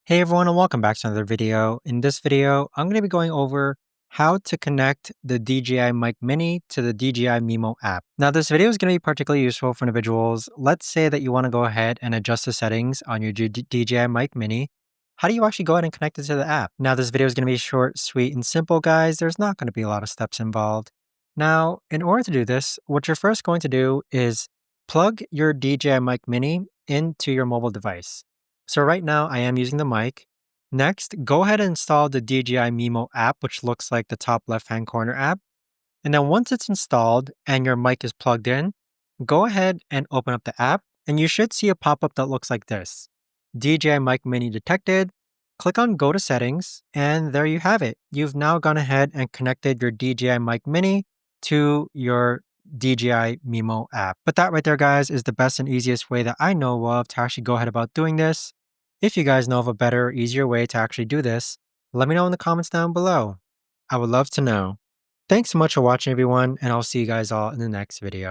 Hey everyone and welcome back to another video. In this video, I'm going to be going over how to connect the DJI Mic Mini to the DJI Mimo app. Now this video is going to be particularly useful for individuals. Let's say that you want to go ahead and adjust the settings on your DJI Mic Mini. How do you actually go ahead and connect it to the app? Now this video is going to be short, sweet, and simple, guys. There's not going to be a lot of steps involved. Now, in order to do this, what you're first going to do is plug your DJI Mic Mini into your mobile device. So right now I am using the mic. Next, go ahead and install the DJI Mimo app, which looks like the top left-hand corner app. And then once it's installed and your mic is plugged in, go ahead and open up the app and you should see a pop-up that looks like this. DJI Mic Mini detected. Click on Go to Settings and there you have it. You've now gone ahead and connected your DJI Mic Mini to your DJI Mimo app. But that right there, guys, is the best and easiest way that I know of to actually go ahead about doing this. If you guys know of a better, easier way to actually do this, let me know in the comments down below. I would love to know. Thanks so much for watching, everyone, and I'll see you guys all in the next video.